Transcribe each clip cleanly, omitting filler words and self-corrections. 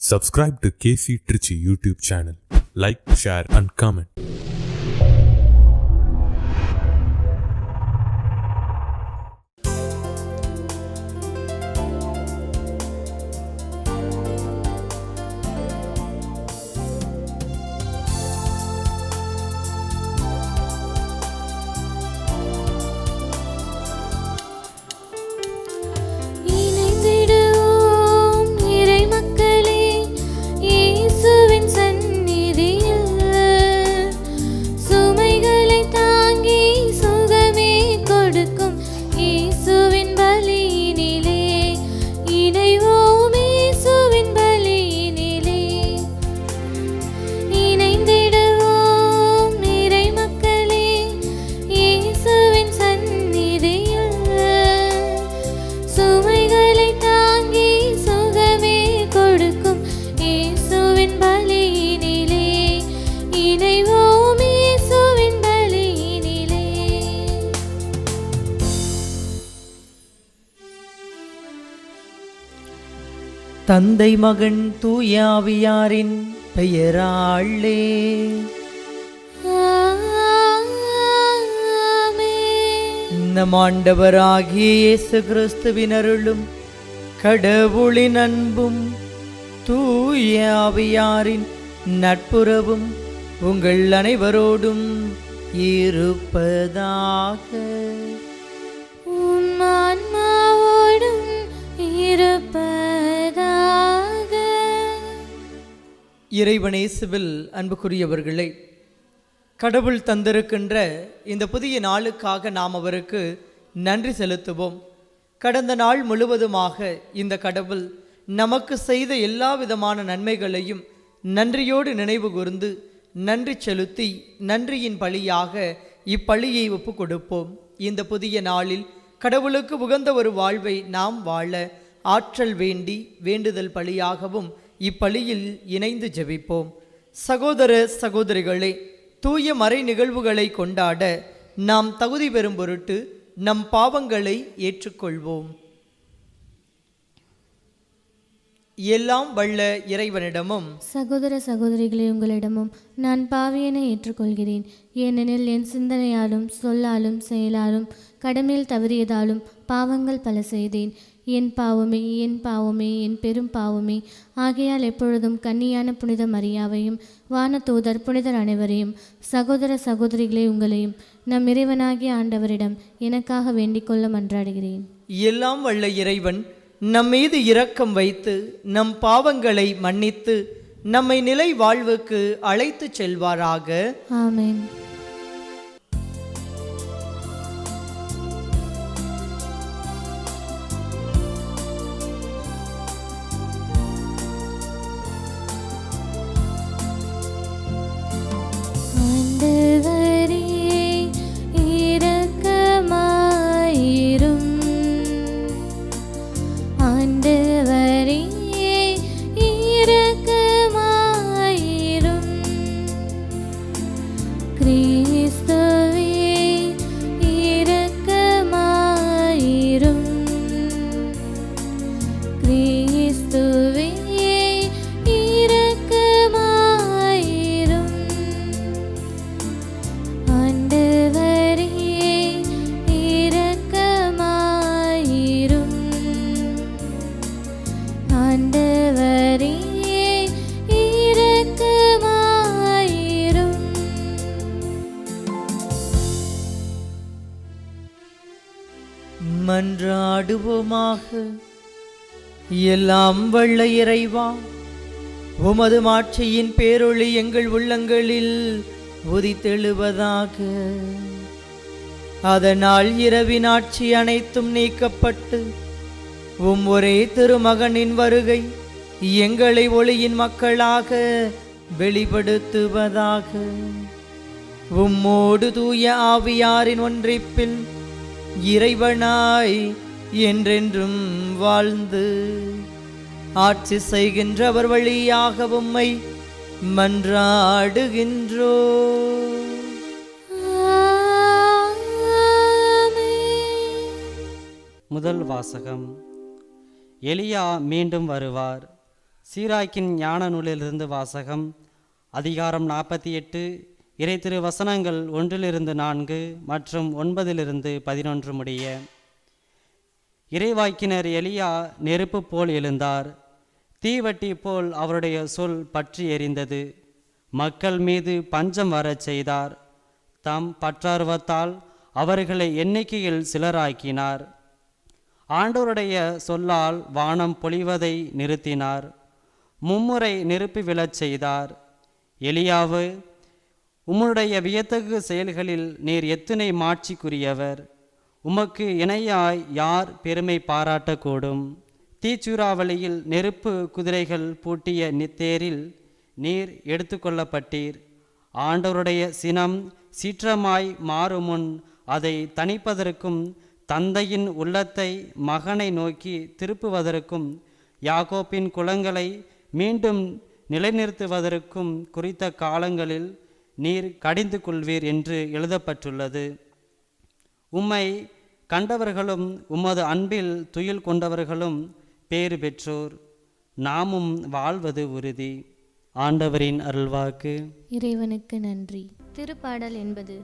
Subscribe to KC Trichy YouTube channel. Like, share and comment. தந்தை மகன் தூய ஆவியாரின் பெயராலே நம் ஆண்டவராகிய இயேசு கிறிஸ்துவின் அருளும் கடவுளின் அன்பும் தூய ஆவியாரின் நட்புறவும் உங்கள் அனைவரோடும் இருப்பதாக. இறைவனேசுவில் அன்புக்குரியவர்களே, கடவுள் தந்திருக்கின்ற இந்த புதிய நாளுக்காக நாம் அவருக்கு நன்றி செலுத்துவோம். கடந்த நாள் முழுவதுமாக இந்த கடவுள் நமக்கு செய்த எல்லா விதமான நன்மைகளையும் நன்றியோடு நினைவு கூர்ந்து நன்றி செலுத்தி நன்றியின் பலியாக இப்பலியை ஒப்பு கொடுப்போம். இந்த புதிய நாளில் கடவுளுக்கு உகந்த ஒரு வாழ்வை நாம் வாழ ஆற்றல் வேண்டி வேண்டுதல் பலியாகவும் இப்பலியில் இணைந்து ஜெபிப்போம். சகோதர சகோதரிகளே, தூய மறை நிகழ்வுகளை கொண்டாட நாம் தகுதி பெறும் பொருட்டு நம் பாவங்களை ஏற்றுக்கொள்வோம். எல்லாம் வல்ல இறைவனிடமும் சகோதர சகோதரிகளே, உங்களிடமும் நான் பாவியனை ஏற்றுக்கொள்கிறேன். ஏனெனில் என் சிந்தனையாலும் சொல்லாலும் செயலாலும் கடமையில் தவறியதாலும் பாவங்கள் பல செய்தேன். என் பாவமே என் பாவமே என் பெரும் பாவமே. ஆகையால் எப்பொழுதும் கன்னியான புனித மரியாவையும் வானதூதர் புனிதர் அனைவரையும் சகோதர சகோதரிகளே உங்களையும் நம் இறைவனாகிய ஆண்டவரிடம் எனக்காக வேண்டிக் கொள்ள மன்றாடுகிறேன். எல்லாம் வல்ல இறைவன் நம் மீது இரக்கம் வைத்து நம் பாவங்களை மன்னித்து நம்மை நிலை வாழ்வுக்கு அழைத்து செல்வாராக. ஆமென். மன்றாடுவோமாக. எல்லாம் வல்ல இறைவா, உமது மாட்சியின் பேரொளி எங்கள் உள்ளங்களில் உதித்தெழுவதாக. அதனால் இரவின் ஆட்சி அனைத்தும் நீக்கப்பட்டு ஒரே திருமகனின் வருகை எங்களை ஒளியின் மக்களாக வெளிப்படுத்துவதாக. உம்மோடு தூய ஆவியாரின் ஒன்றிப்பில் இறைவனாய் என்றென்றும் வாழ்ந்து ஆட்சி செய்கின்றவர் வழியாக உம்மை மன்றாடுகின்றோ. முதல் வாசகம். எலியா மீண்டும் வருவார். சீராக்கின் ஞான நூலிலிருந்து வாசகம். அதிகாரம் 48, இறைத்திரு வசனங்கள் 1-4 மற்றும் 9-11 முடிய. இறைவாக்கினர் எலியா நெருப்பு போல் எழுந்தார். தீவட்டி போல் அவருடைய சொல் பற்றி எரிந்தது. மக்கள் மீது பஞ்சம் வரச் செய்தார். தம் பற்றார்வத்தால் அவர்களை எண்ணிக்கையில் சிலராக்கினார். ஆண்டவருடைய சொல்லால் வானம் பொழிவதை நிறுத்தினார். மும்முறை நெருப்பு விழச் செய்தார். எலியாவு, உம்முடைய வியத்தகு செயல்களில் நீர் எத்தனை மாட்சிக்குரியவர்! உமக்கு இணையாய் யார் பெருமை பாராட்டக்கூடும்? தீச்சூறாவளியில் நெருப்பு குதிரைகள் பூட்டிய தேரில் நீர் எடுத்துக்கொள்ளப்பட்டீர். ஆண்டவருடைய சினம் சீற்றமாய் மாறுமுன் அதை தணிப்பதற்கும் தந்தையின் உள்ளத்தை மகனை நோக்கி திருப்புவதற்கும் யாக்கோப்பின் குலங்களை மீண்டும் நிலைநிறுத்துவதற்கும் குறித்த காலங்களில் நீர் கடிந்து கொள்வீர் என்று எழுதப்பட்டுள்ளது. உம்மை கண்டவர்களும் உமது அன்பில் துயில் கொண்டவர்களும் பேறு பெற்றோர். நாமும் வாழ்வது உறுதி. ஆண்டவரின் அருள்வாக்கு. இறைவனுக்கு நன்றி. திருப்பாடல் என்பது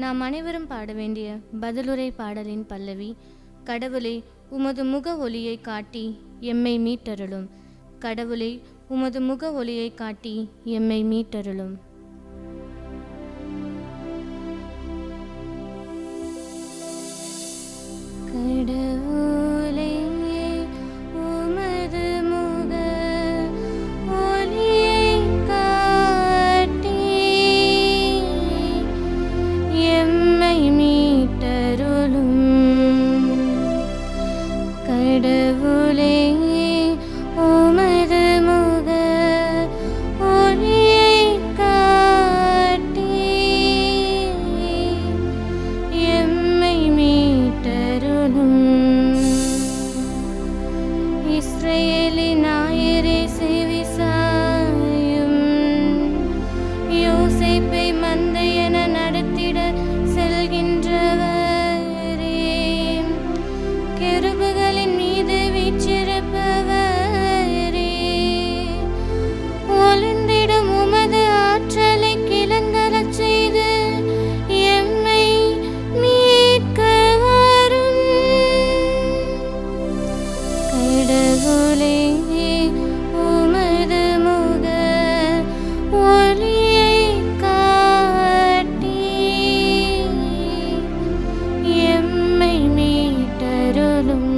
நாம் அனைவரும் பாட வேண்டிய பதிலுரை பாடலின் பல்லவி. கடவுளே, உமது முக ஒளியை காட்டி எம்மை மீட்டருளும். கடவுளே, உமது முக ஒளியை காட்டி எம்மை மீட்டருளும். கடவுளே, உமது முக ஒளியை காட்டி எம்மை மீட்டருளும். கடவுளே, உமது முக ஒளியை காட்டி எம்மை மீட்டருளும். இஸ்ரவேலின் ஞாயிறே செவிசாயும். யோசேப்பை மந்தை என நடத்திட செல்கின்றவரே, கெருபுகளின் மீது வீற்றிருப்பவரே, ஒளிந்திடும் உமது ஆற்றலை கிளந்தரச் செய்து எம்மை மீட்க வரும். கடவுளே, உமது முக ஒளியை காட்டி எம்மை மீட்டருளும்.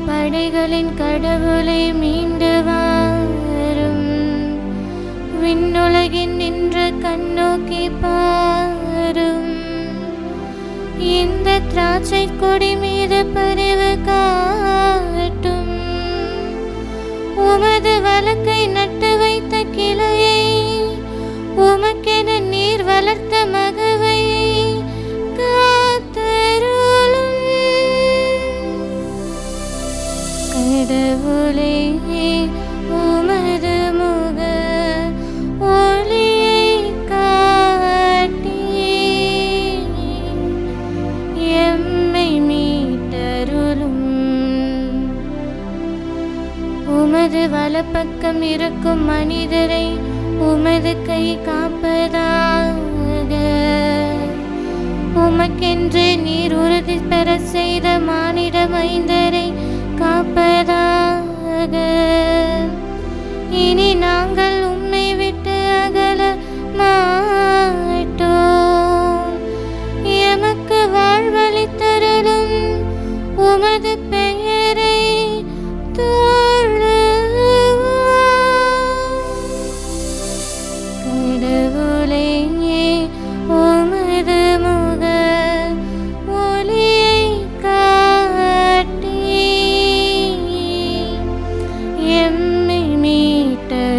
படைகளின் கடவுளை மீண்டு வாரும். விண்ணுலகின் நின்று கண்ணோக்கி பாரும். இந்த திராட்சை கொடி மீது பரிவு காட்டும். உமது வலக்கை நட்டு வைத்த கிளையை, உமக்கென நீர் வளர்த்த மகவையை காத்தருளும். கடவுளே, உமது முக ஒளியை காட்டி எம்மை மீட்டருளும். உமது வலப்பக்கம் இருக்கும் மனிதரை உமது கை காப்பதாக. உமக்கென்று நீர் உறுதி பெற செய்த மானிட மைந்தரை காப்பதாக. இனி நாங்கள் உம்மை விட்டு அகல மாட்டோம். எமக்கு வாழ்வளித்தருளும். உமது பெயரை தொழுவோம். கடவுளே, உமது முக ஒளியை காட்டி எம்மை மீட்டருளும்.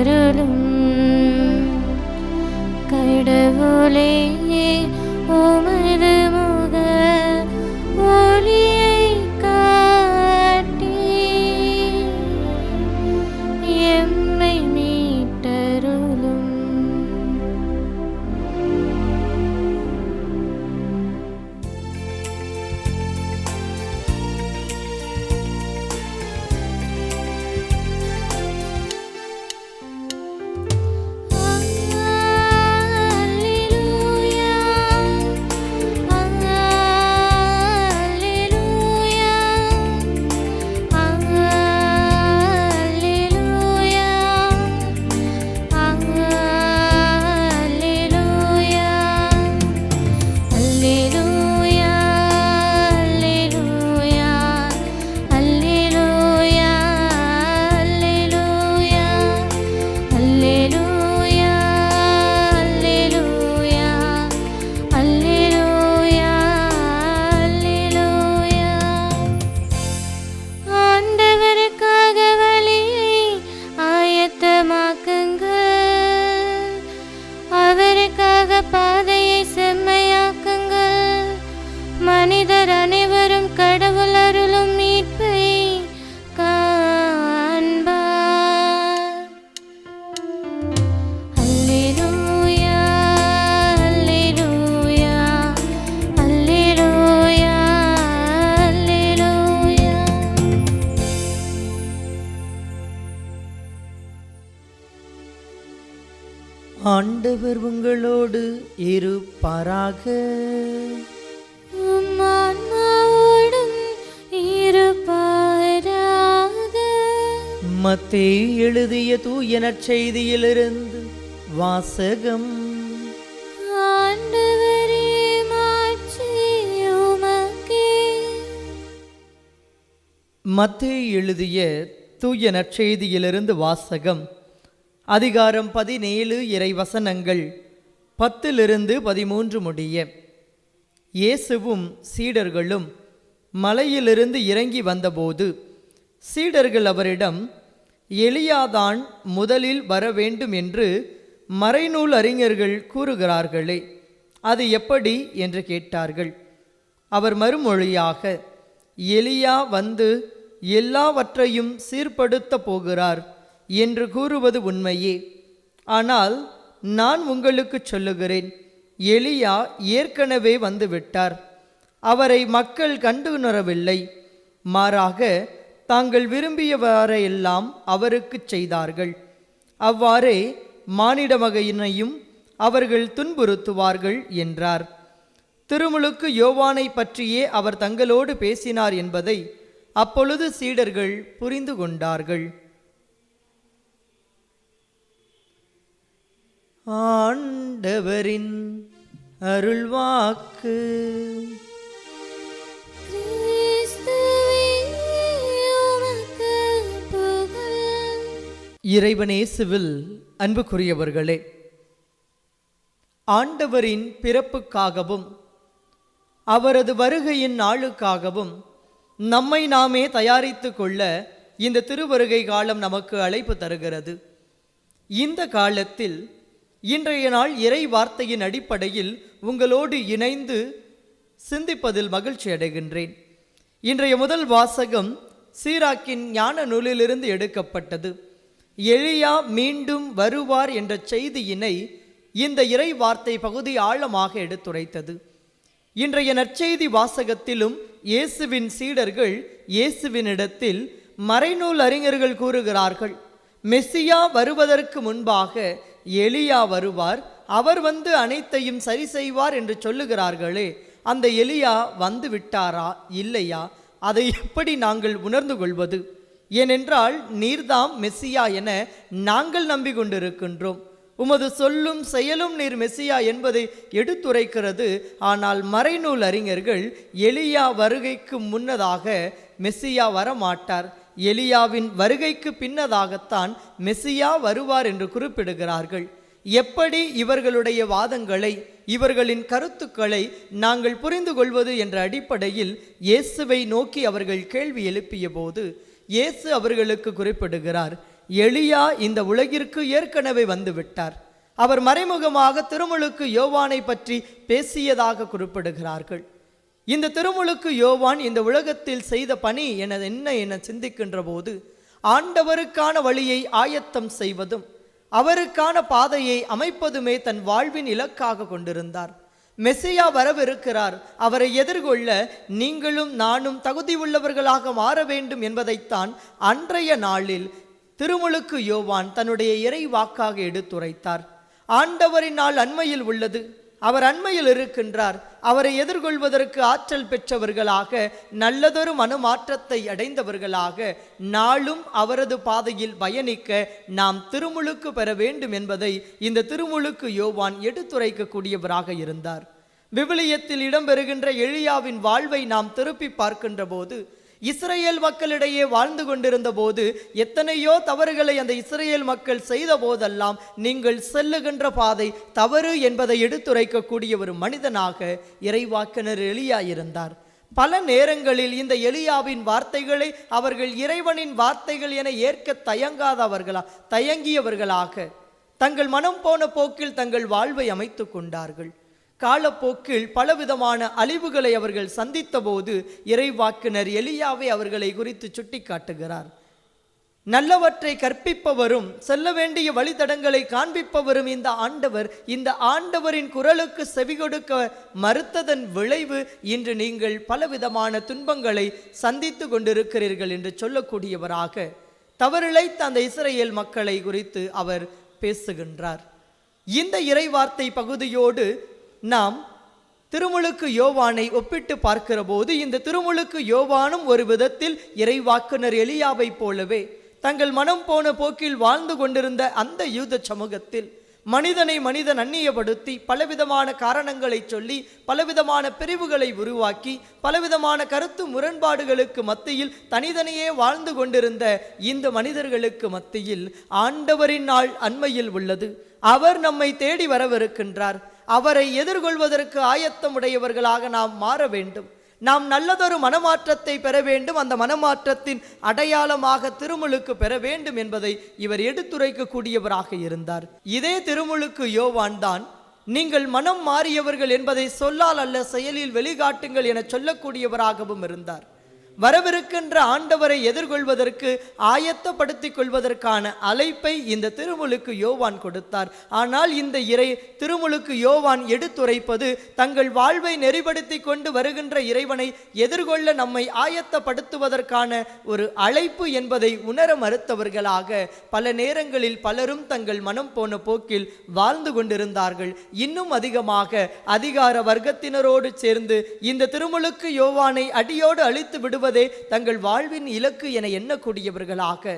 ஆண்டவர் உங்களோடு இருப்பாராக. உம் ஆன்மாவோடும் இருப்பாராக. மத்தேயு எழுதிய தூய நற்செய்தியிலிருந்து வாசகம். ஆண்டவரே, மாட்சி உமக்கே. மத்தேயு எழுதிய தூய நற்செய்தியிலிருந்து வாசகம். அதிகாரம் 17 இறைவசனங்கள் 10 முடிய. இயேசுவும் சீடர்களும் மலையிலிருந்து இறங்கி வந்தபோது சீடர்கள் அவரிடம், எலியாதான் முதலில் வர வேண்டும் என்று மறைநூல் அறிஞர்கள் கூறுகிறார்களே, அது எப்படி என்று கேட்டார்கள். அவர் மறுமொழியாக, எலியா வந்து எல்லாவற்றையும் சீர்படுத்த போகிறார் என்று கூறுவது உண்மையே. ஆனால் நான் உங்களுக்கு சொல்லுகிறேன், எலியா ஏற்கனவே வந்துவிட்டார். அவரை மக்கள் கண்டுணரவில்லை. மாறாக தாங்கள் விரும்பியவரையெல்லாம் அவருக்கு செய்தார்கள். அவ்வாறே மானிட மகனையும் அவர்கள் துன்புறுத்துவார்கள் என்றார். திருமுழுக்கு யோவானை பற்றியே அவர் தங்களோடு பேசினார் என்பதை அப்பொழுது சீடர்கள் புரிந்து கொண்டார்கள். ஆண்டவரின் அருள்வாக்கு. இறைவனேசுவில் அன்புக்குரியவர்களே, ஆண்டவரின் பிறப்புக்காகவும் அவரது வருகையின் நாளுக்காகவும் நம்மை நாமே தயாரித்து கொள்ள இந்த திருவருகை காலம் நமக்கு அழைப்பு தருகிறது. இந்த காலத்தில் இன்றைய நாள் இறை வார்த்தையின் அடிப்படையில் உங்களோடு இணைந்து சிந்திப்பதில் மகிழ்ச்சி அடைகின்றேன். இன்றைய முதல் வாசகம் சீராக்கின் ஞான நூலிலிருந்து எடுக்கப்பட்டது. எலியா மீண்டும் வருவார் என்ற செய்தியினை இந்த இறை வார்த்தை பகுதி ஆழமாக எடுத்துரைத்தது. இன்றைய நற்செய்தி வாசகத்திலும் இயேசுவின் சீடர்கள் இயேசுவினிடத்தில் மறைநூல் அறிஞர்கள் கூறுகிறார்கள், மெசியா வருவதற்கு முன்பாக எலியா வருவார், அவர் வந்து அனைத்தையும் சரி செய்வார் என்று சொல்லுகிறார்களே, அந்த எலியா வந்து விட்டாரா இல்லையா, அதை எப்படி நாங்கள் உணர்ந்து கொள்வது? ஏனென்றால் நீர்தாம் மெசியா என நாங்கள் நம்பிக்கொண்டிருக்கின்றோம். உமது சொல்லும் செயலும் நீர் மெசியா என்பதை எடுத்துரைக்கிறது. ஆனால் மறைநூல் அறிஞர்கள் எலியா வருகைக்கு முன்னதாக மெசியா வரமாட்டார், எலியாவின் வருகைக்கு பின்னதாகத்தான் மெசியா வருவார் என்று குறிப்பிடுகிறார்கள். எப்படி இவர்களுடைய வாதங்களை, இவர்களின் கருத்துக்களை நாங்கள் புரிந்து கொள்வது என்ற அடிப்படையில் இயேசுவை நோக்கி அவர்கள் கேள்வி எழுப்பிய போது இயேசு அவர்களுக்கு குறிப்பிடுகிறார், எலியா இந்த உலகிற்கு ஏற்கனவே வந்துவிட்டார். அவர் மறைமுகமாக திருமுழுக்கு யோவானை பற்றி பேசியதாக குறிப்பிடுகிறார்கள். இந்த திருமுழுக்கு யோவான் இந்த உலகத்தில் செய்த பணி என்ன என சிந்திக்கின்ற போது, ஆண்டவருக்கான வழியை ஆயத்தம் செய்வதும் அவருக்கான பாதையை அமைப்பதுமே தன் வாழ்வின் இலக்காக கொண்டிருந்தார். மெசியா வரவிருக்கிறார், அவரை எதிர்கொள்ள நீங்களும் நானும் தகுதி உள்ளவர்களாக மாற வேண்டும் என்பதைத்தான் அன்றைய நாளில் திருமுழுக்கு யோவான் தன்னுடைய இறை வாக்காக எடுத்துரைத்தார். ஆண்டவரின் நாள் அண்மையில் உள்ளது, அவர் அண்மையில் இருக்கின்றார். அவரை எதிர்கொள்வதற்கு ஆற்றல் பெற்றவர்களாக, நல்லதொரு மனமாற்றத்தை அடைந்தவர்களாக நாளும் அவரது பாதையில் பயணிக்க நாம் திருமுழுக்கு பெற வேண்டும் என்பதை இந்த திருமுழுக்கு யோவான் எடுத்துரைக்கக்கூடியவராக இருந்தார். விவிலியத்தில் இடம்பெறுகின்ற எலியாவின் வாழ்வை நாம் திருப்பி பார்க்கின்ற போது, இஸ்ரேல் மக்களிடையே வாழ்ந்து கொண்டிருந்த போது எத்தனையோ தவறுகளை அந்த இஸ்ரேல் மக்கள் செய்த போதெல்லாம் நீங்கள் செல்லுகின்ற பாதை தவறு என்பதை எடுத்துரைக்கக்கூடிய ஒரு மனிதனாக இறைவாக்கினர் எலியா இருந்தார். பல நேரங்களில் இந்த எலியாவின் வார்த்தைகளை அவர்கள் இறைவனின் வார்த்தைகள் என ஏற்க தயங்கியவர்களாக தங்கள் மனம் போன போக்கில் தங்கள் வாழ்வை அமைத்து கொண்டார்கள். காலப்போக்கில் பலவிதமான அழிவுகளை அவர்கள் சந்தித்த போது இறைவாக்கினர் எலியாவை அவர்களை குறித்து சுட்டி காட்டுகிறார். நல்லவற்றை கற்பிப்பவரும் செல்ல வேண்டிய வழித்தடங்களை காண்பிப்பவரும் இந்த ஆண்டவரின் குரலுக்கு செவி கொடுக்க மறுத்ததன் விளைவு இன்று நீங்கள் பலவிதமான துன்பங்களை சந்தித்து கொண்டிருக்கிறீர்கள் என்று சொல்லக்கூடியவராக தவறிழைத்த அந்த இஸ்ரேல் மக்களை குறித்து அவர் பேசுகின்றார். இந்த இறைவார்த்தை பகுதியோடு நாம் திருமுழுக்கு யோவானை ஒப்பிட்டு பார்க்கிற போது இந்த திருமுழுக்கு யோவானும் ஒரு விதத்தில் இறைவாக்குனர் எலியாவை போலவே தங்கள் மனம் போன போக்கில் வாழ்ந்து கொண்டிருந்த அந்த யூத சமூகத்தில் மனிதனை மனிதன் அந்நியப்படுத்தி பலவிதமான காரணங்களை சொல்லி பலவிதமான பிரிவுகளை உருவாக்கி பலவிதமான கருத்து முரண்பாடுகளுக்கு மத்தியில் தனித்தனியே வாழ்ந்து கொண்டிருந்த இந்த மனிதர்களுக்கு மத்தியில் ஆண்டவரின் நாள் அண்மையில் உள்ளது. அவர் நம்மை தேடி வரவிருக்கின்றார். அவரை எதிர்கொள்வதற்கு ஆயத்தமுடையவர்களாக நாம் மாற வேண்டும். நாம் நல்லதொரு மனமாற்றத்தை பெற வேண்டும். அந்த மனமாற்றத்தின் அடையாளமாக திருமுழுக்கு பெற வேண்டும் என்பதை இவர் எடுத்துரைக்கக்கூடியவராக இருந்தார். இதே திருமுழுக்கு யோவான் தான் நீங்கள் மனம் மாறியவர்கள் என்பதை சொல்லால் அல்ல செயலில் வெளிக்காட்டுங்கள் என சொல்லக்கூடியவராகவும் இருந்தார். வரவிருக்கின்ற ஆண்டவரை எதிர்கொள்வதற்கு ஆயத்தப்படுத்திக் கொள்வதற்கான அழைப்பை இந்த திருமுழுக்கு யோவான் கொடுத்தார். ஆனால் இந்த திருமுழுக்கு யோவான் எடுத்துரைப்பது தங்கள் வாழ்வை நெறிப்படுத்தி கொண்டு வருகின்ற இறைவனை எதிர்கொள்ள நம்மை ஆயத்தப்படுத்துவதற்கான ஒரு அழைப்பு என்பதை உணர மறுத்தவர்களாக பல நேரங்களில் பலரும் தங்கள் மனம் போன போக்கில் வாழ்ந்து கொண்டிருந்தார்கள். இன்னும் அதிகமாக அதிகார வர்க்கத்தினரோடு சேர்ந்து இந்த திருமுழுக்கு யோவானை அடியோடு அழித்து விடுவதே தங்கள் வாழ்வின் இலக்கு என எண்ணக்கூடியவர்களாக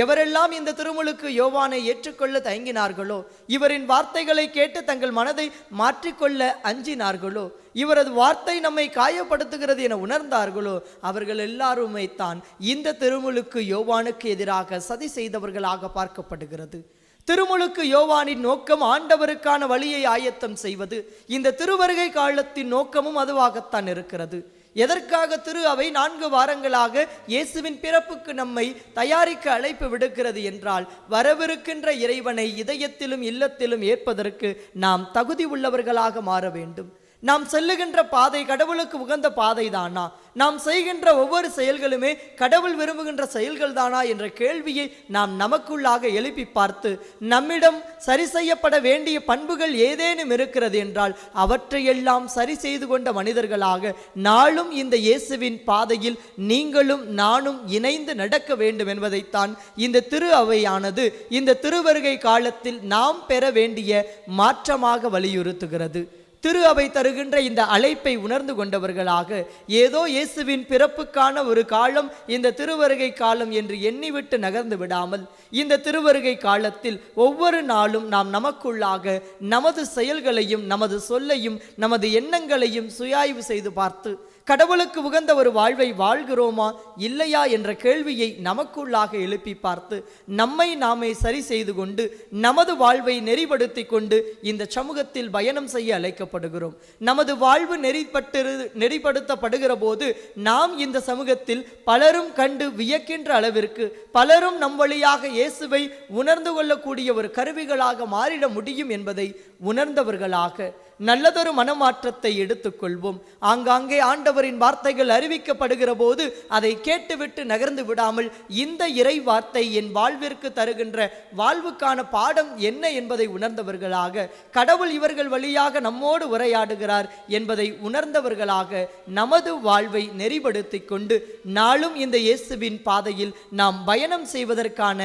எவரெல்லாம் இந்த திருமுழுக்கு யோவானை ஏற்றுக்கொள்ள தயங்கினார்களோ, இவரின் வார்த்தைகளை கேட்டு தங்கள் மனதை மாற்றிக்கொள்ள அஞ்சினார்களோ, இவரது வார்த்தை நம்மை காயப்படுத்துகிறது என உணர்ந்தார்களோ, அவர்கள் எல்லாருமே தான் இந்த திருமுழுக்கு யோவானுக்கு எதிராக சதி செய்தவர்களாக பார்க்கப்படுகிறது. திருமுழுக்கு யோவானின் நோக்கம் ஆண்டவருக்கான வழியை ஆயத்தம் செய்வது. இந்த திருவருகை காலத்தின் நோக்கமும் அதுவாகத்தான் இருக்கிறது. எதற்காக திரு அவை 4 வாரங்களாக இயேசுவின் பிறப்புக்கு நம்மை தயாரிக்க அழைப்பு விடுக்கிறது என்றால், வரவிருக்கின்ற இறைவனை இதயத்திலும் இல்லத்திலும் ஏற்பதற்கு நாம் தகுதி உள்ளவர்களாக மாற வேண்டும். நாம் செல்லுகின்ற பாதை கடவுளுக்கு உகந்த பாதை தானா? நாம் செய்கின்ற ஒவ்வொரு செயல்களுமே கடவுள் விரும்புகின்ற செயல்கள் தானா என்ற கேள்வியை நாம் நமக்குள்ளாக எழுப்பி பார்த்து, நம்மிடம் சரி செய்யப்பட வேண்டிய பண்புகள் ஏதேனும் இருக்கிறது என்றால் அவற்றையெல்லாம் சரி செய்து கொண்ட மனிதர்களாக நாளும் இந்த இயேசுவின் பாதையில் நீங்களும் நானும் இணைந்து நடக்க வேண்டும் என்பதைத்தான் இந்த திரு அவையானது இந்த திருவருகை காலத்தில் நாம் பெற வேண்டிய மாற்றமாக வலியுறுத்துகிறது. திரு அவை தருகின்ற இந்த அழைப்பை உணர்ந்து கொண்டவர்களாக ஏதோ இயேசுவின் பிறப்புக்கான ஒரு காலம் இந்த திருவருகை காலம் என்று எண்ணிவிட்டு நகர்ந்து விடாமல், இந்த திருவருகை காலத்தில் ஒவ்வொரு நாளும் நாம் நமக்குள்ளாக நமது செயல்களையும் நமது சொல்லையும் நமது எண்ணங்களையும் சுயாய்வு செய்து பார்த்து கடவுளுக்கு உகந்த ஒரு வாழ்வை வாழ்கிறோமா இல்லையா என்ற கேள்வியை நமக்குள்ளாக எழுப்பி பார்த்து நம்மை நாமே சரி செய்து கொண்டு நமது வாழ்வை நெறிப்படுத்தி கொண்டு இந்த சமூகத்தில் பயணம் செய்ய அழைக்கப்படுகிறோம். நமது வாழ்வு நெறிப்படுத்தப்படுகிற போது நாம் இந்த சமூகத்தில் பலரும் கண்டு வியக்கின்ற அளவிற்கு பலரும் நம் வழியாக இயேசுவை உணர்ந்து கொள்ளக்கூடிய ஒரு கருவிகளாக மாறிட முடியும் என்பதை உணர்ந்தவர்களாக நல்லதொரு மனமாற்றத்தை எடுத்துக்கொள்வோம். ஆங்காங்கே ஆண்டவரின் வார்த்தைகள் அறிவிக்கப்படுகிற போது அதை கேட்டுவிட்டு நகர்ந்து விடாமல், இந்த இறை வார்த்தை என் வாழ்விற்கு தருகின்ற வாழ்வுக்கான பாடம் என்ன என்பதை உணர்ந்தவர்களாக, கடவுள் இவர்கள் வழியாக நம்மோடு உரையாடுகிறார் என்பதை உணர்ந்தவர்களாக நமது வாழ்வை நெறிப்படுத்தி கொண்டு நாளும் இந்த இயேசுவின் பாதையில் நாம் பயணம் செய்வதற்கான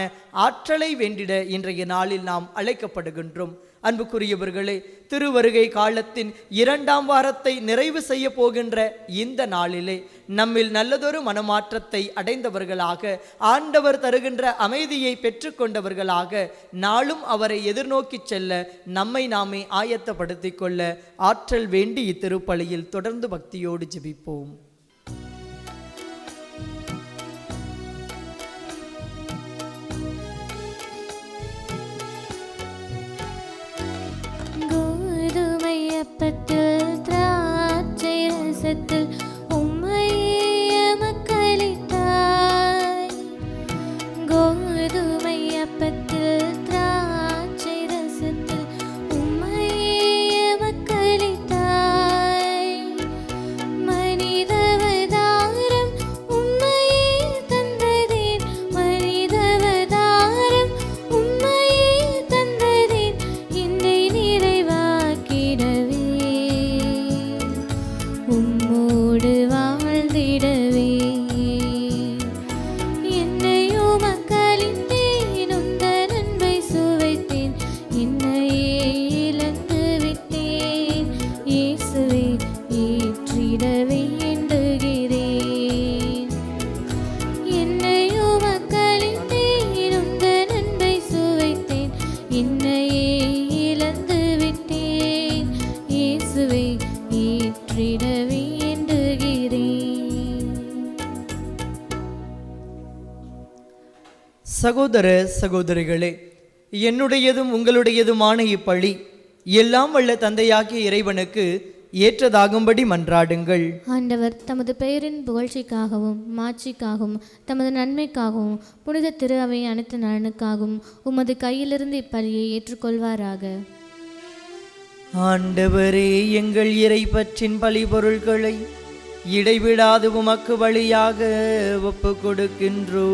ஆற்றலை வேண்டிட இன்றைய நாளில் நாம் அழைக்கப்படுகின்றோம். அன்புக்குரியவர்களே, திருவருகை காலத்தின் 2ஆம் வாரத்தை நிறைவு செய்ய போகின்ற இந்த நாளிலே நம்மில் நல்லதொரு மனமாற்றத்தை அடைந்தவர்களாக, ஆண்டவர் தருகின்ற அமைதியை பெற்றுக்கொண்டவர்களாக நாளும் அவரை எதிர்நோக்கி செல்ல நம்மை நாமே ஆயத்தப்படுத்திக் கொள்ள ஆற்றல் வேண்டி இத்திருப்பலியில் தொடர்ந்து பக்தியோடு ஜெபிப்போம். அப்பத்தில் திராட்சை ரசத்தில் உம்மையே மக்களித்தாய். கோதுமை அப்பத்தில் திராட்சை ரசத்தில் உம்மையே மக்களித்தாய். மனித சகோதர சகோதரிகளே, என்னுடையதும் உங்களுடையதுமான இப்பழி எல்லாம் வல்ல தந்தையாகிய இறைவனுக்கு ஏற்றதாகும்படி மன்றாடுங்கள். ஆண்டவர் தமது பெயரின் புகழ்ச்சிக்காகவும் மாட்சிக்காகவும் தமது நன்மைக்காகவும் புனித திரு அவை அனைத்து நலனுக்காகவும் உமது கையிலிருந்து இப்பலியை ஏற்றுக்கொள்வாராக. ஆண்டவரே, எங்கள் இறை பற்றின் பழிபொருள்களை இடைவிடாது உமக்கு வழியாக ஒப்பு கொடுக்கின்றோ.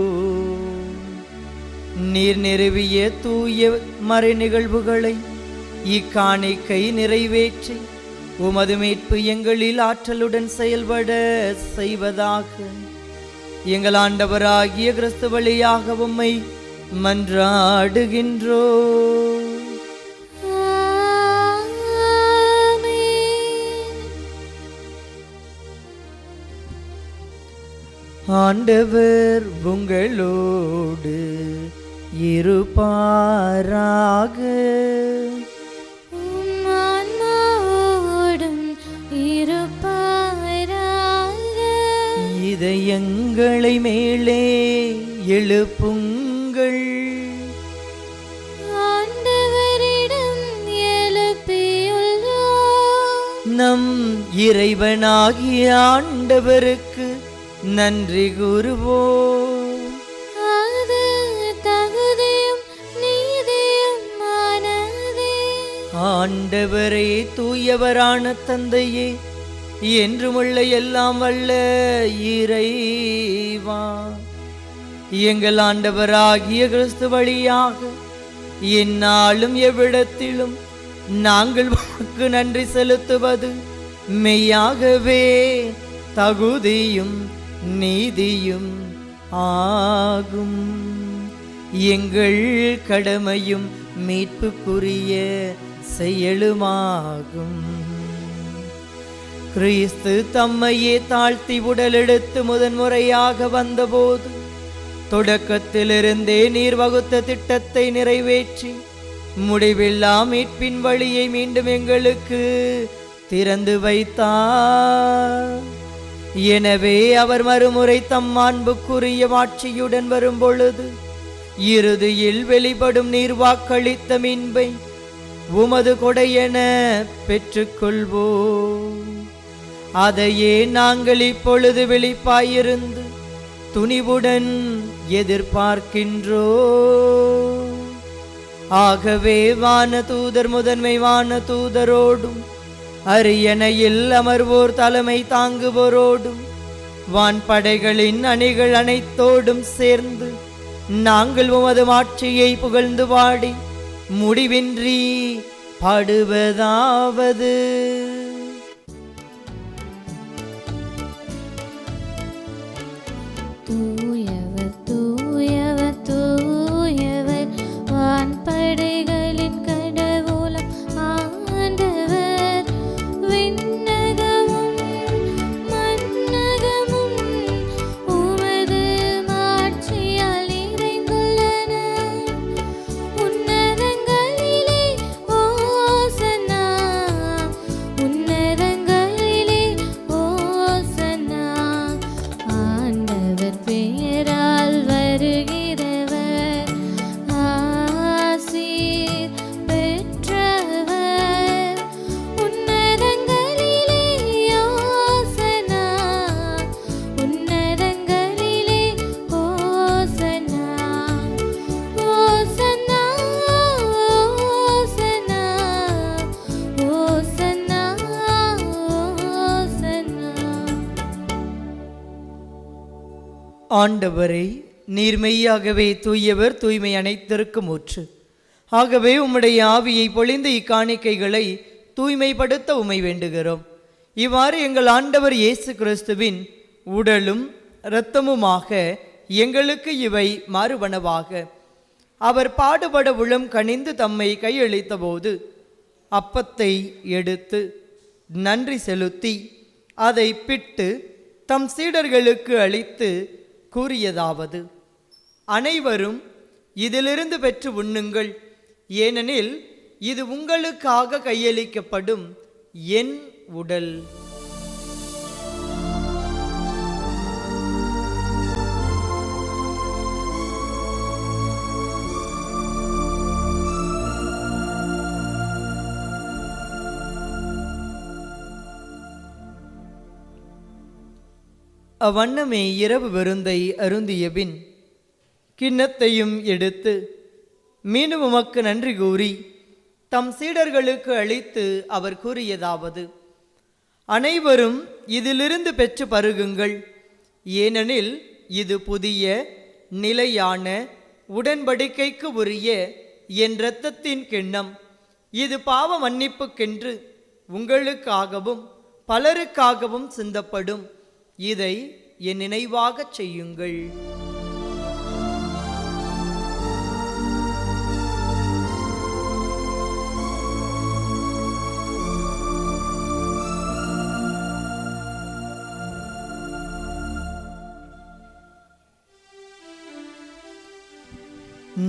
நீர் நிறுவிய தூய மறை நிகழ்வுகளை இக்காணிக்கை நிறைவேற்றி உமது மீட்பு எங்களில் ஆற்றலுடன் செயல்பட செய்வதாக எங்கள் ஆண்டவராகிய கிறிஸ்து வழியாக உம்மை மன்றாடுகின்றோ. ஆண்டவர் உங்களோடு இருப்பாராக. இதயங்களை மேலே எழுப்புங்கள். ஆண்டவரிடம் எழுப்பியுள்ளோம். நம் இறைவனாகிய ஆண்டவருக்கு நன்றி கூறுவோம். அது தகுதியும் நீதியுமானதே. ஆண்டவரே, தூயவரான தந்தையே, என்றுமுள்ள எல்லாம் வல்ல இறைவா, எங்கள் ஆண்டவராகிய கிறிஸ்து வழியாக எந்நாளும் எவ்விடத்திலும் நாங்கள் உமக்கு நன்றி செலுத்துவது மெய்யாகவே தகுதியும் நீதியும் ஆகும். எங்கள் கடமையும் மீட்புக்குரிய செயலுமாகும். கிறிஸ்து தம்மையே தாழ்த்தி உடலெடுத்து முதன்முறையாக வந்தபோது தொடக்கத்திலிருந்தே நீர் வகுத்த திட்டத்தை நிறைவேற்றி முடிவில்லா மீட்பின் வழியை மீண்டும் எங்களுக்கு திறந்து வைத்தார். எனவே அவர் மறுமுறை தம் மாண்புக்குரிய ஆட்சியுடன் வரும்பொழுது இறுதியில் வெளிப்படும் நீர் வாக்களித்த மீன்பை உமது கொடையென பெற்றுக்கொள்வோம். அதையே நாங்கள் இப்பொழுது விழிப்பாயிருந்து துணிவுடன் எதிர்பார்க்கின்றோ. ஆகவே வான தூதர் முதன்மை வான தூதரோடும் அரியணையில் அமர்வோர் தலைமை தாங்குவோரோடும் வான்படைகளின் அணிகள் அனைத்தோடும் சேர்ந்து நாங்கள் உமது ஆட்சியை புகழ்ந்து பாடி முடிவின்றி பாடுவதாவது: தூயவர் தூயவர் தூயவர் வான்படைகளின் கடவுளம் ஆண்டவர். விண்ணகமும் மண்ணகமும் உமது மாட்சியால் நிறைந்துள்ளன. உன்னதங்களிலே ஓசன்னா, உன்னதங்களிலே ஓசன்னா. ஆண்டவர் பெயரால் வருகிறவர் ஆசீர் பெற்றவர். உன்னதங்களிலே ஓசன்னா, உன்னதங்களிலே ஓசன்னா. ஓசன்னா, ஓசன்னா, ஓசன்னா, ஓசன்னா. ஆண்டவரே, நீர் மெய்யாகவே தூயவர், தூய்மை அனைத்திற்கும் ஊற்று. ஆகவே உம்முடைய ஆவியை பொழிந்து இக்காணிக்கைகளை தூய்மைப்படுத்த உம்மை வேண்டுகிறோம். இவ்வாறு எங்கள் ஆண்டவர் இயேசு கிறிஸ்துவின் உடலும் இரத்தமுமாக எங்களுக்கு இவை மாறுபனவாக. அவர் பாடுபட உளம் கனிந்து தம்மை கையளித்த போது அப்பத்தை எடுத்து நன்றி செலுத்தி அதை பிட்டு தம் சீடர்களுக்கு அளித்து கூறியதாவது: அனைவரும் இதிலிருந்து பெற்று உண்ணுங்கள், ஏனெனில் இது உங்களுக்காக கையளிக்கப்படும் என் உடல். அவ்வண்ணமே இரவு விருந்தை அருந்தியபின் கிண்ணத்தையும் எடுத்து மீண்டும் உமக்கு நன்றி கூறி தம் சீடர்களுக்கு அளித்து அவர் கூறியதாவது: அனைவரும் இதிலிருந்து பெற்று பருகுங்கள், ஏனெனில் இது புதிய நிலையான உடன்படிக்கைக்கு உரிய என் இரத்தத்தின் கிண்ணம். இது பாவ மன்னிப்புக்கென்று உங்களுக்காகவும் பலருக்காகவும் சிந்தப்படும். இதை என் நினைவாகச் செய்யுங்கள்.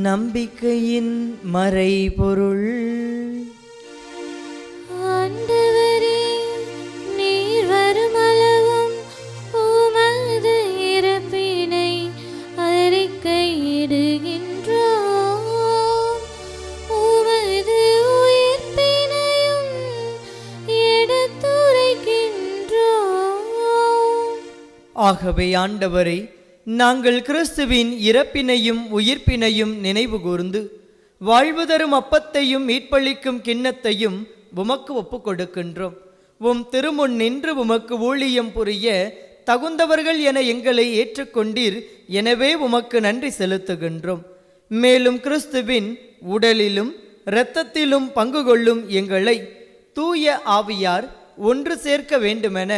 நம்பிக்கையின் மறைபொருள். ஆண்டவரே, நீர் வருமளவும் உமது இறப்பினை அறிக்கையிடுகின்றோம், உமது உயிர்ப்பினையும் எடுத்துரைக்கின்றோம். ஆகவே ஆண்டவரே, நாங்கள் கிறிஸ்துவின் இறப்பினையும் உயிர்ப்பினையும் நினைவு கூர்ந்து வாழ்வு தரும் அப்பத்தையும் மீட்பளிக்கும் கிண்ணத்தையும் உமக்கு ஒப்புக் கொடுக்கின்றோம். உம் திருமுன் நின்று உமக்கு ஊழியம் புரிய தகுந்தவர்கள் என எங்களை ஏற்றுக்கொண்டீர். எனவே உமக்கு நன்றி செலுத்துகின்றோம். மேலும் கிறிஸ்துவின் உடலிலும் இரத்தத்திலும் பங்கு கொள்ளும் எங்களை தூய ஆவியார் ஒன்று சேர்க்க வேண்டுமென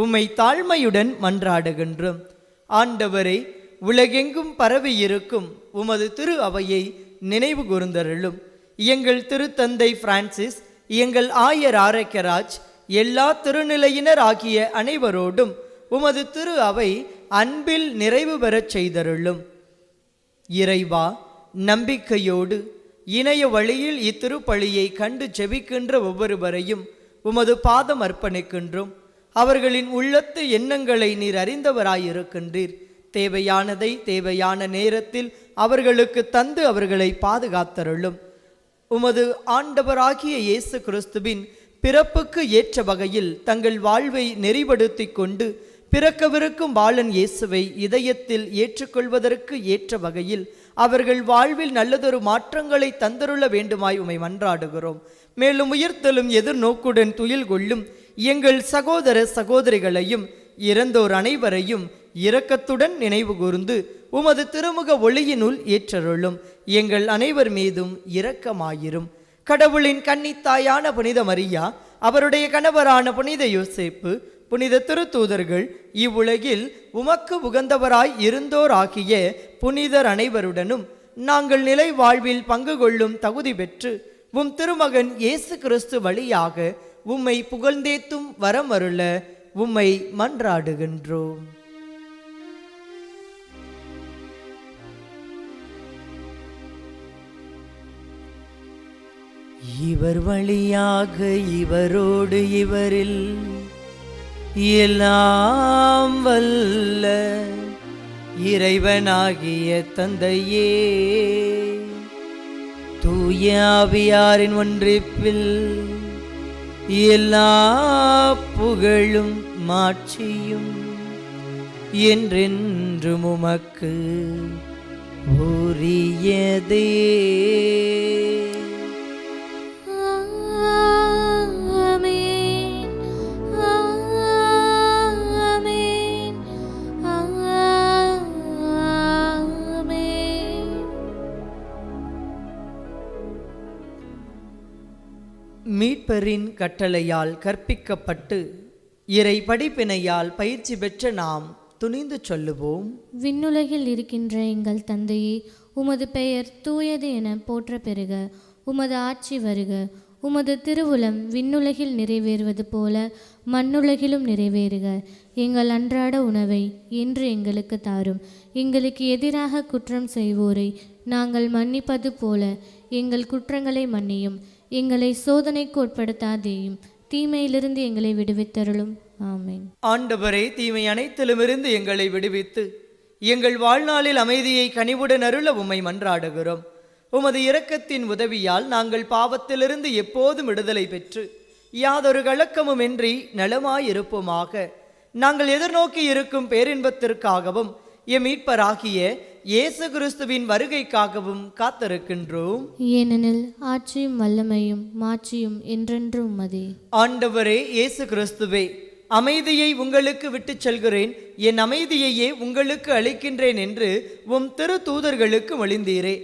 உம்மை தாழ்மையுடன் மன்றாடுகின்றோம். ஆண்டவரே, உலகெங்கும் பரவி இருக்கும் உமது திரு அவையை நினைவு கூர்ந்தருளும். எங்கள் திருத்தந்தை பிரான்சிஸ், எங்கள் ஆயர் ஆரோக்கியராஜ், எல்லா திருநிலையினர் ஆகிய அனைவரோடும் உமது திரு அவை அன்பில் நிறைவு பெறச் செய்தருளும். இறைவா, நம்பிக்கையோடு இணைய வழியில் இத்திருப்பலியை கண்டு ஜெபிக்கின்ற ஒவ்வொருவரையும் உமது பாதம் அர்ப்பணிக்கின்றோம். அவர்களின் உள்ளத்து எண்ணங்களை நீர் அறிந்தவராயிருக்கின்றீர். தேவையானதை தேவையான நேரத்தில் அவர்களுக்கு தந்து அவர்களை பாதுகாத்தருளும். உமது ஆண்டவராகிய இயேசு கிறிஸ்துவின் பிறப்புக்கு ஏற்ற வகையில் தங்கள் வாழ்வை நெறிப்படுத்தி கொண்டு பிறக்கவிருக்கும் பாலன் இயேசுவை இதயத்தில் ஏற்றுக்கொள்வதற்கு ஏற்ற வகையில் அவர்கள் வாழ்வில் நல்லதொரு மாற்றங்களை தந்தருள வேண்டுமாய் உம்மை மன்றாடுகிறோம். மேலும் உயிர்த்தலும் எதிர்நோக்குடன் துயில் கொள்ளும் எங்கள் சகோதர சகோதரிகளையும் இறந்தோர் அனைவரையும் இரக்கத்துடன் நினைவு கூர்ந்து உமது திருமுக ஒளியினுள் ஏற்றருளும். எங்கள் அனைவர் மீதும் இரக்கமாயிரும். கடவுளின் கன்னித்தாயான புனித மரியா, அவருடைய கணவரான புனித யோசேப்பு, புனித திருத்தூதர்கள், இவ்வுலகில் உமக்கு உகந்தவராய் இருந்தோர் ஆகிய புனிதர் அனைவருடனும் நாங்கள் நிலை வாழ்வில் பங்கு கொள்ளும் தகுதி பெற்று உம் திருமகன் இயேசு கிறிஸ்து வழியாக உம்மை புகழ்ந்தேத்தும் வரமருள உம்மை மன்றாடுகின்றோம். இவர் வழியாக இவரோடு இவரில் எல்லாம் வல்ல இறைவனாகிய தந்தையே, தூய ஆவியாரின் ஒன்றிப்பில் எல்லா புகழும் மாட்சியும் என்றென்றும் உமக்கு உரியதே. மீட்பரின் கட்டளையால் கற்பிக்கப்பட்டு இறை படிப்பினையால் பயிற்சி பெற்ற நாம் துணிந்து சொல்லுவோம்: விண்ணுலகில் இருக்கின்ற எங்கள் தந்தையே, உமது பெயர் தூயது என போற்ற பெறுக. உமது ஆட்சி வருக. உமது திருவுளம் விண்ணுலகில் நிறைவேறுவது போல மண்ணுலகிலும் நிறைவேறுக. எங்கள் அன்றாட உணவை இன்று எங்களுக்கு தாரும். எங்களுக்கு எதிராக குற்றம் செய்வோரை நாங்கள் மன்னிப்பது போல எங்கள் குற்றங்களை மன்னியும். எங்களை சோதனைக்கு உட்படுத்தாதேயும், தீமையிலிருந்து எங்களை விடுவித்தருளும். ஆமென். ஆண்டவரே, தீமை அனைத்திலுமிருந்து எங்களை விடுவித்து எங்கள் வாழ்நாளில் அமைதியை கனிவுடன் அருள உம்மை மன்றாடுகிறோம். உமது இரக்கத்தின் உதவியால் நாங்கள் பாவத்திலிருந்து எப்போதும் விடுதலை பெற்று யாதொரு கலக்கமுமின்றி நலமாயிருப்போமாக. நாங்கள் எதிர்நோக்கி இருக்கும் பேரின்பத்திற்காகவும் எம் மீட்பராகிய இயேசு கிறிஸ்துவின் வருகைக்காகவும் காத்திருக்கின்றோம். ஏனெனில் ஆட்சியும் வல்லமையும் மாட்சியும் என்றென்றும் உமதே. ஆண்டவரே இயேசு கிறிஸ்துவே, அமைதியை உங்களுக்கு விட்டுச் செல்கிறேன், என் அமைதியையே உங்களுக்கு அளிக்கின்றேன் என்று உம் திரு தூதர்களுக்கு மொழிந்தீரே.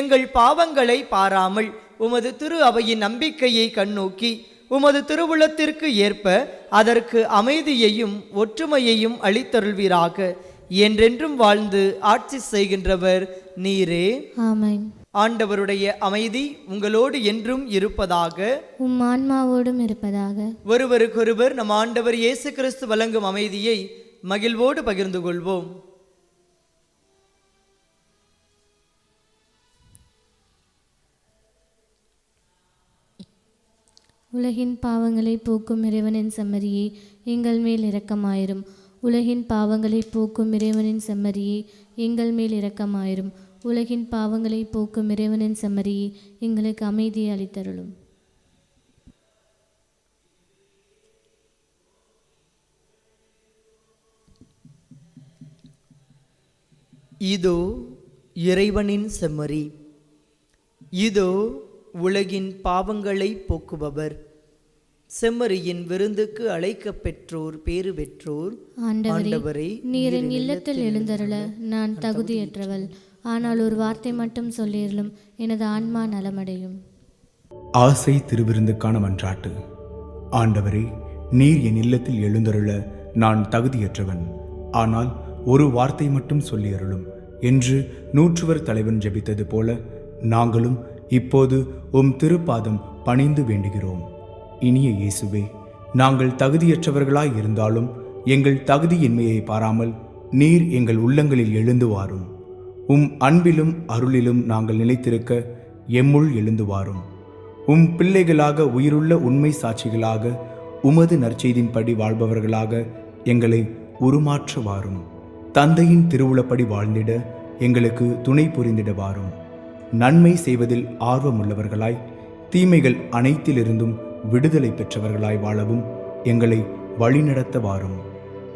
எங்கள் பாவங்களை பாராமல் உமது திரு அவையின் நம்பிக்கையை கண்ணோக்கி உமது திருவுளத்திற்கு ஏற்ப அதற்கு அமைதியையும் ஒற்றுமையையும் அளித்தருள்வீராக. என்றென்றும் வாழ்ந்து ஆட்சி செய்கின்றவர் நீரே. ஆமென். ஆண்டவருடைய அமைதி உங்களோடு என்றும் இருப்பதாக, உம் ஆன்மாவோடும் இருப்பதாக. ஒருவருக்கொருவர் நம் ஆண்டவர் இயேசு கிறிஸ்து வழங்கும் அமைதியை மகிழ்வோடு பகிர்ந்து கொள்வோம். உலகின் பாவங்களை போக்கும் இறைவனின் செம்மறியே, எங்கள் மேல் இரக்கமாயிரும். உலகின் பாவங்களை போக்கும் இறைவனின் செம்மறியே, எங்கள் மேல் இரக்கமாயிரும். உலகின் பாவங்களை போக்கும் இறைவனின் செம்மறியே, எங்களுக்கு அமைதியை அளித்தருளும். இதோ இறைவனின் செம்மறி, இதோ உலகின் பாவங்களை போக்குபவர். செம்மறியின் விருந்துக்கு அழைக்கப் பெற்றோர் பேறு பெற்றோர். ஆண்டவரே, நீர் என் இல்லத்தில் எழுந்தருள நான் தகுதியற்றவள். ஆனால் ஒரு வார்த்தை மட்டும் சொல்லியருளும், எனது ஆன்மா நலமடையும். ஆசை திருவிருந்துக்கான மன்றாட்டு. ஆண்டவரே, நீர் என் இல்லத்தில் எழுந்தருள நான் தகுதியற்றவன். ஆனால் ஒரு வார்த்தை மட்டும் சொல்லியருளும் என்று நூற்றுவர் தலைவன் ஜெபித்தது போல நாங்களும் இப்போது உம் திருப்பாதம் பணிந்து வேண்டுகிறோம். இனிய இயேசுவே, நாங்கள் தகுதியற்றவர்களாய் இருந்தாலும் எங்கள் தகுதியின்மையை பாராமல் நீர் எங்கள் உள்ளங்களில் எழுந்து வாரும். உம் அன்பிலும் அருளிலும் நாங்கள் நிலைத்திருக்க எம்முள் எழுந்து வாரும். உம் பிள்ளைகளாக உயிருள்ள உண்மை சாட்சிகளாக உமது நற்செய்தின்படி வாழ்பவர்களாக எங்களை உருமாற்ற வாரும். தந்தையின் திருவுளப்படி வாழ்ந்திட எங்களுக்கு துணை புரிந்திட வாரும். நன்மை செய்வதில் ஆர்வமுள்ளவர்களாய் தீமைகள் அனைத்திலிருந்தும் விடுதலை பெற்றவர்களாய் வாழவும் எங்களை வழிநடத்த வாரும்.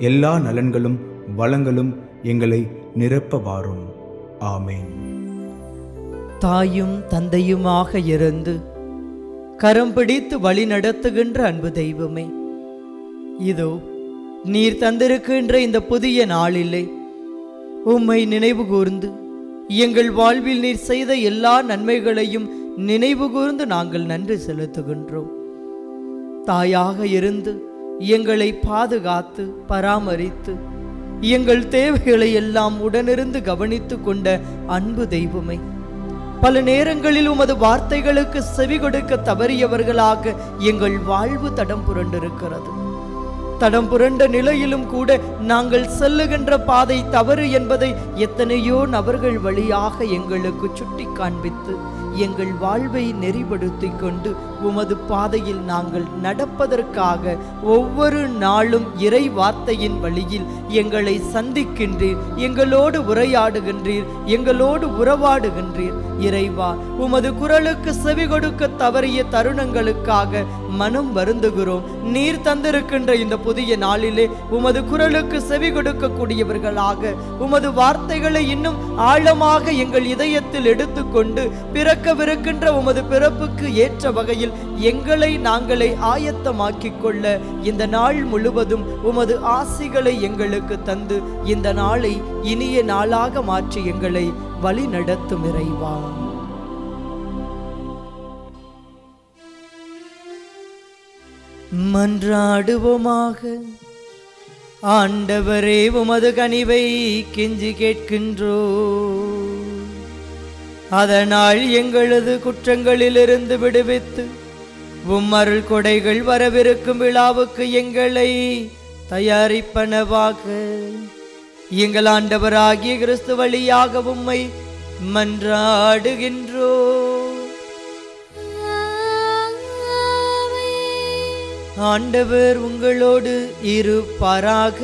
எல்லா நலன்களும் வளங்களும் எங்களை நிரப்ப வாரும். ஆமென். தாயும் தந்தையுமாக இருந்து கரம் பிடித்து வழி நடத்துகின்ற அன்பு தெய்வமே, இதோ நீர் தந்திருக்கின்ற இந்த புதிய நாளிலே உம்மை நினைவு கூர்ந்து எங்கள் வாழ்வில் நீர் செய்த எல்லா நன்மைகளையும் நினைவு கூர்ந்து நாங்கள் நன்றி செலுத்துகின்றோம். தாயாக இருந்து எங்களை பாதுகாத்து பராமரித்து எங்கள் தேவைகளை எல்லாம் உடனிருந்து கவனித்து கொண்ட அன்பு தெய்வமே, பல நேரங்களில் உமது வார்த்தைகளுக்கு செவி கொடுக்க தவறியவர்களாக எங்கள் வாழ்வு தடம் புரண்டிருக்கிறது. தடம் புரண்ட நிலையிலும் கூட நாங்கள் செல்லுகின்ற பாதை தவறு என்பதை எத்தனையோ நபர்கள் வழியாக எங்களுக்கு சுட்டி காண்பித்து எங்கள் வாழ்வை நெறிப்படுத்தி கொண்டு உமது பாதையில் நாங்கள் நடப்பதற்காக ஒவ்வொரு நாளும் இறை வார்த்தையின் வழியில் எங்களை சந்திக்கின்றீர், எங்களோடு உரையாடுகின்றீர், எங்களோடு உறவாடுகின்றீர். இறைவா, உமது குரலுக்கு செவி கொடுக்க தவறிய தருணங்களுக்காக மனம் வருந்துகிறோம். நீர் தந்திருக்கின்ற இந்த புதிய நாளிலே உமது குரலுக்கு செவி கொடுக்கக்கூடியவர்களாக உமது வார்த்தைகளை இன்னும் ஆழமாக எங்கள் இதயத்தில் எடுத்துக்கொண்டு பிறக்கவிருக்கின்ற உமது பிறப்புக்கு ஏற்ற வகையில் எங்களை நாங்களே ஆயத்தமாக்கிக் கொள்ள இந்த நாள் முழுவதும் உமது ஆசிகளை எங்களுக்கு தந்து இந்த நாளை இனிய நாளாக மாற்றி எங்களை வழி நடத்தும் இறைவா. மன்றாடுவோமாக. ஆண்டவரே, உமது கனிவை கெஞ்சி கேட்கின்றோ, அதனால் எங்களது குற்றங்களிலிருந்து விடுவித்து உம் அருள் கொடைகள் வரவிருக்கும் விழாவுக்கு எங்களை தயாரிப்பனவாக. எங்கள் ஆண்டவராகிய கிறிஸ்து வழியாக உம்மை மன்றாடுகின்றோ. ஆண்டவர் உங்களோடு இருப்பாராக.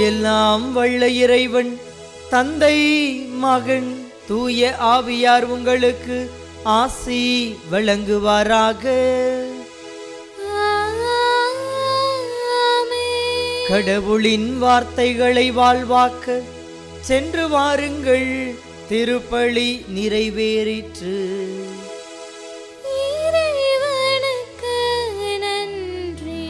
எல்லாம் வல்ல இறைவன் தந்தை, மகன், தூய ஆவியார் உங்களுக்கு ஆசி வழங்குவாராக. கடவுளின் வார்த்தைகளை வாழ்வாக்க சென்று வாருங்கள், திருப்பலி நிறைவேறிற்று. இறைவனுக்கு நன்றி.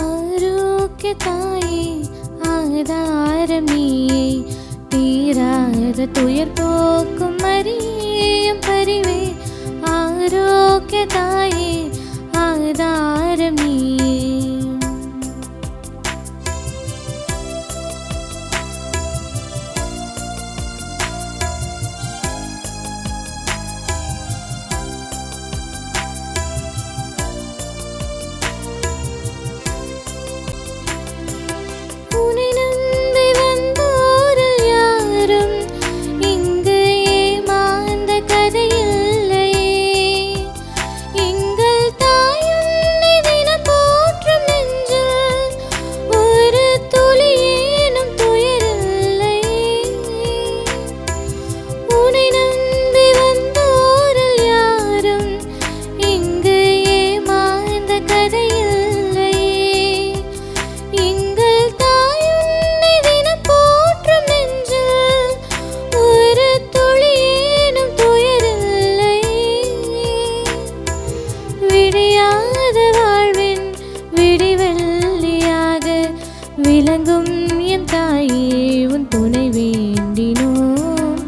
ஆரோக்கிய தாயே, ஆதாரம் நீயே, தீராத துயர் போக்கும் மரியம் பரிவே. ஆரோக்கிய தாயே, ஆதாரம் நீயே. உன்னை நம்பி வந்தோரில் யாரும் இங்கு ஏமாந்த கதையில்லையே. எங்கள் தாய் உன்னை தினம் போற்றும் நெஞ்சில் ஒரு துளியேனும் துயரில்லையே. உன்னை நம்பி வந்தோரில் யாரும் இங்கு ஏமாந்த கதையில்லையே. எங்கள் தாய் உன்னை தினம் போற்றும் நெஞ்சில் ஒரு துளியேனும் துயரில்லையே. விடியாத வாழ்வின் விடிவெள்ளியாக விளங்கும் எம் தாயே, உன் துணை வேண்டினோம்.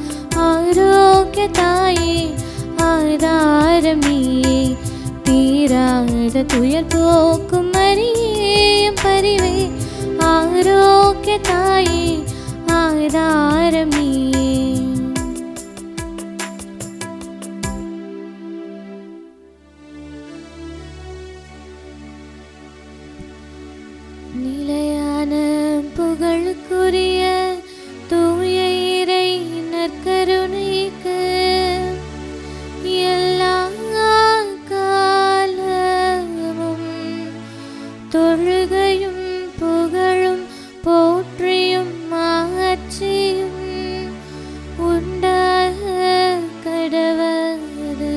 ஆரோக்கிய தாயே, ஆதாரம் நீயே, தீராத துயர் போக்கும் மரியம் பரிவே. ஆரோக்கிய தாயே, ஆதாரம் நீயே. நிலையான புகழுக்குரிய தூய இறை நற்கருணைக்கு எல்லா காலமும் தொழுகையும் புகழும் போற்றியும் மாட்சியும் உண்டாக கடவது.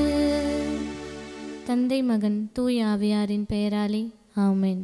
தந்தை, மகன், தூய ஆவியாரின் பெயராலே ஆமென்.